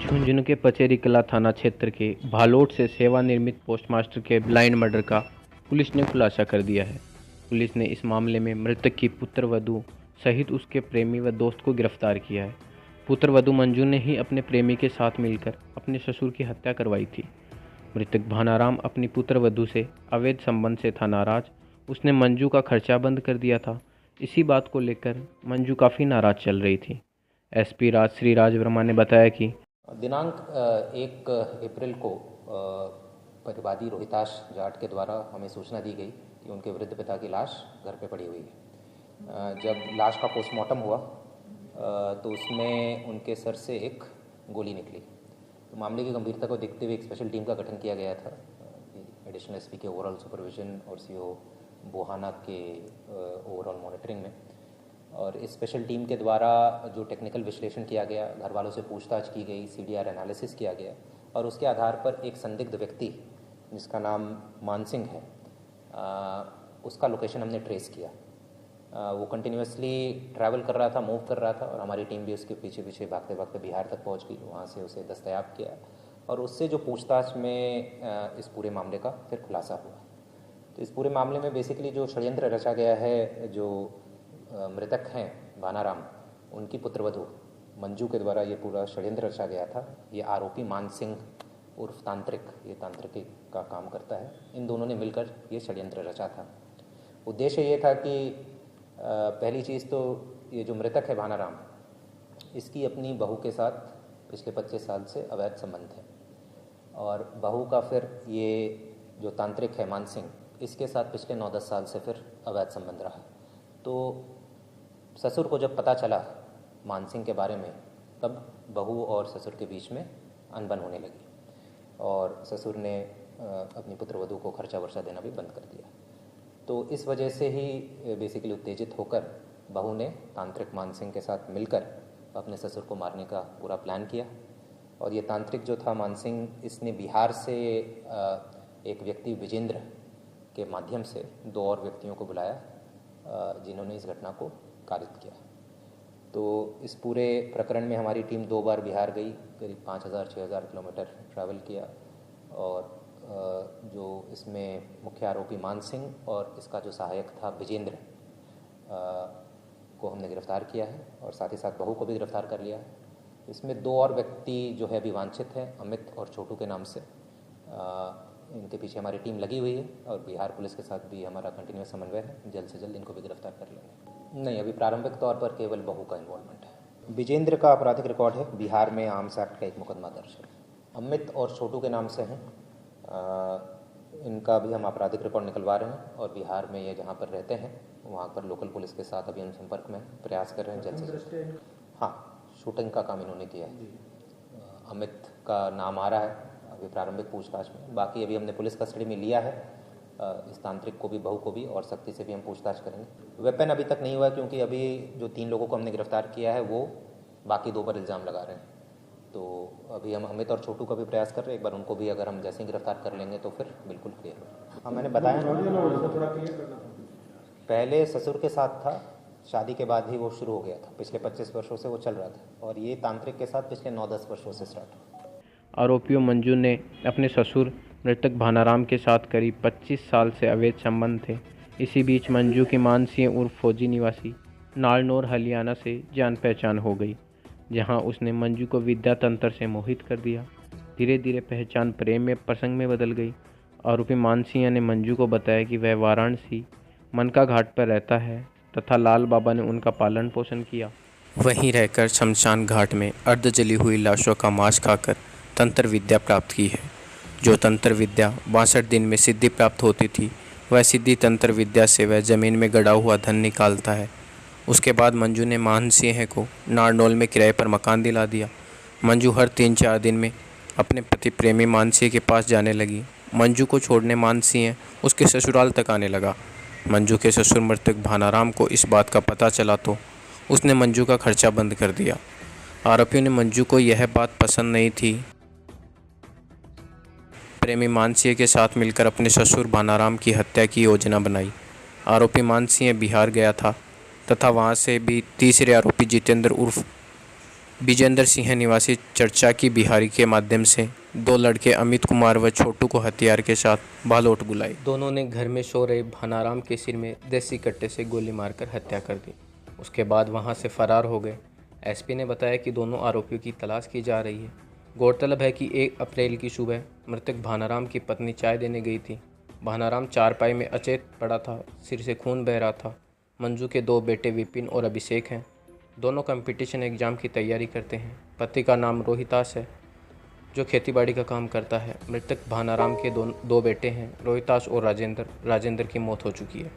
झुंझुनू के पचेरी कला थाना क्षेत्र के भालोट से सेवानिवृत्त पोस्टमास्टर के ब्लाइंड मर्डर का पुलिस ने खुलासा कर दिया है। पुलिस ने इस मामले में मृतक की पुत्रवधू सहित उसके प्रेमी व दोस्त को गिरफ्तार किया है। पुत्रवधू मंजू ने ही अपने प्रेमी के साथ मिलकर अपने ससुर की हत्या करवाई थी। मृतक भानाराम अपनी पुत्रवधू से अवैध संबंध से था नाराज। उसने मंजू का खर्चा बंद कर दिया था। इसी बात को लेकर मंजू काफ़ी नाराज चल रही थी। एसपी श्री राज वर्मा ने बताया कि दिनांक 1 अप्रैल को परिवादी रोहिताश जाट के द्वारा हमें सूचना दी गई कि उनके वृद्ध पिता की लाश घर पे पड़ी हुई है। जब लाश का पोस्टमार्टम हुआ तो उसमें उनके सर से एक गोली निकली। तो मामले की गंभीरता को देखते हुए एक स्पेशल टीम का गठन किया गया था। एडिशनल एसपी के ओवरऑल सुपरविजन और सीओ बोहाना के ओवरऑल मॉनिटरिंग में, और इस स्पेशल टीम के द्वारा जो टेक्निकल विश्लेषण किया गया, घर वालों से पूछताछ की गई, सीडीआर एनालिसिस किया गया और उसके आधार पर एक संदिग्ध व्यक्ति जिसका नाम मानसिंह है, उसका लोकेशन हमने ट्रेस किया। वो कंटिन्यूसली ट्रैवल कर रहा था, मूव कर रहा था और हमारी टीम भी उसके पीछे पीछे भागते भागते बिहार तक पहुंच गई। वहाँ से उसे दस्तयाब किया और उससे जो पूछताछ में इस पूरे मामले का फिर खुलासा हुआ। तो इस पूरे मामले में बेसिकली जो षड्यंत्र रचा गया है, जो मृतक हैं भानाराम, उनकी पुत्रवधू मंजू के द्वारा ये पूरा षड्यंत्र रचा गया था। ये आरोपी मानसिंह उर्फ तांत्रिक, ये तांत्रिकी का काम करता है, इन दोनों ने मिलकर ये षड्यंत्र रचा था। उद्देश्य ये था कि पहली चीज़ तो ये जो मृतक है भानाराम, इसकी अपनी बहू के साथ पिछले 25 साल से अवैध संबंध है और बहू का फिर ये जो तांत्रिक है मानसिंह, इसके साथ पिछले 9-10 साल से फिर अवैध संबंध रहा। तो ससुर को जब पता चला मानसिंह के बारे में, तब बहू और ससुर के बीच में अनबन होने लगी और ससुर ने अपनी पुत्रवधू को खर्चा वर्चा देना भी बंद कर दिया। तो इस वजह से ही बेसिकली उत्तेजित होकर बहू ने तांत्रिक मानसिंह के साथ मिलकर अपने ससुर को मारने का पूरा प्लान किया। और ये तांत्रिक जो था मानसिंह, इसने बिहार से एक व्यक्ति विजेंद्र के माध्यम से 2 और व्यक्तियों को बुलाया जिन्होंने इस घटना को कारित किया। तो इस पूरे प्रकरण में हमारी टीम 2 बार बिहार गई, करीब 5000-6000 किलोमीटर ट्रैवल किया और जो इसमें मुख्य आरोपी मानसिंह और इसका जो सहायक था विजेंद्र को हमने गिरफ्तार किया है और साथ ही साथ बहू को भी गिरफ्तार कर लिया है। इसमें 2 और व्यक्ति जो है अभी वांछित हैं, अमित और छोटू के नाम से। इनके पीछे हमारी टीम लगी हुई है और बिहार पुलिस के साथ भी हमारा कंटिन्यूस समन्वय है। जल्द से जल्द इनको भी गिरफ्तार कर लेंगे। नहीं, अभी प्रारंभिक तौर पर केवल बहू का इन्वॉल्वमेंट है। विजेंद्र का आपराधिक रिकॉर्ड है, बिहार में आर्म्स एक्ट का एक मुकदमा दर्ज है। अमित और छोटू के नाम से हैं, इनका भी हम आपराधिक रिकॉर्ड निकलवा रहे हैं और बिहार में ये जहाँ पर रहते हैं वहाँ पर लोकल पुलिस के साथ अभी हम संपर्क में प्रयास कर रहे हैं जल्द से जल्द। हाँ, शूटिंग का काम इन्होंने किया है। अमित का नाम आ रहा है अभी प्रारंभिक पूछताछ में। बाकी अभी हमने पुलिस कस्टडी में लिया है इस तांत्रिक को भी, बहू को भी, और सख्ती से भी हम पूछताछ करेंगे। वेपन अभी तक नहीं हुआ क्योंकि अभी जो 3 लोगों को हमने गिरफ्तार किया है वो बाकी 2 पर इल्ज़ाम लगा रहे हैं। तो अभी हम अमित और छोटू का भी प्रयास कर रहे हैं। एक बार उनको भी अगर हम जैसे ही गिरफ्तार कर लेंगे तो फिर बिल्कुल क्लियर हो। हाँ, मैंने बताया पहले ससुर के साथ था, शादी के बाद ही वो शुरू हो गया था। पिछले 25 वर्षों से वो चल रहा था और ये तांत्रिक के साथ पिछले 9-10 वर्षों से स्टार्ट हुआ। आरोपियों मंजू ने अपने ससुर मृतक भानाराम के साथ करीब 25 साल से अवैध संबंध थे। इसी बीच मंजू की मानसिंह उर्फ फौजी निवासी नालनौर हरियाणा से जान पहचान हो गई, जहां उसने मंजू को विद्या तंत्र से मोहित कर दिया। धीरे धीरे पहचान प्रेम में प्रसंग में बदल गई। आरोपी मानसिंह ने मंजू को बताया कि वह वाराणसी मनका घाट पर रहता है तथा लाल बाबा ने उनका पालन पोषण किया। वहीं रहकर शमशान घाट में अर्ध जली हुई लाशों का मांस खाकर तंत्र विद्या प्राप्त की है। जो तंत्र विद्या 62 दिन में सिद्धि प्राप्त होती थी, वह सिद्धि तंत्र विद्या से वह जमीन में गड़ा हुआ धन निकालता है। उसके बाद मंजू ने मानसिंह को नारनौल में किराए पर मकान दिला दिया। मंजू हर 3-4 दिन में अपने पति प्रेमी मानसिंह के पास जाने लगी। मंजू को छोड़ने मानसिंह उसके ससुराल तक आने लगा। मंजू के ससुर मृतक भानाराम को इस बात का पता चला तो उसने मंजू का खर्चा बंद कर दिया। आरोपियों ने मंजू को यह बात पसंद नहीं थी। प्रेमी मानसिंह के साथ मिलकर अपने ससुर भानाराम की हत्या की योजना बनाई। आरोपी मानसिंह बिहार गया था तथा वहां से भी तीसरे आरोपी जितेंद्र उर्फ विजेंद्र सिंह निवासी चर्चा की बिहारी के माध्यम से दो लड़के अमित कुमार व छोटू को हथियार के साथ बालोट बुलाए। दोनों ने घर में सो रहे भानाराम के सिर में देसी कट्टे से गोली मारकर हत्या कर दी। उसके बाद वहां से फरार हो गए। एसपी ने बताया कि दोनों आरोपियों की तलाश की जा रही है। गौरतलब है कि 1 अप्रैल की सुबह मृतक भानाराम की पत्नी चाय देने गई थी। भानाराम चारपाई में अचेत पड़ा था, सिर से खून बह रहा था। मंजू के 2 बेटे विपिन और अभिषेक हैं। दोनों कंपटीशन एग्जाम की तैयारी करते हैं। पति का नाम रोहितास है, जो खेतीबाड़ी का काम करता है। मृतक भानाराम के दो बेटे हैं, रोहितास और राजेंद्र। राजेंद्र की मौत हो चुकी है।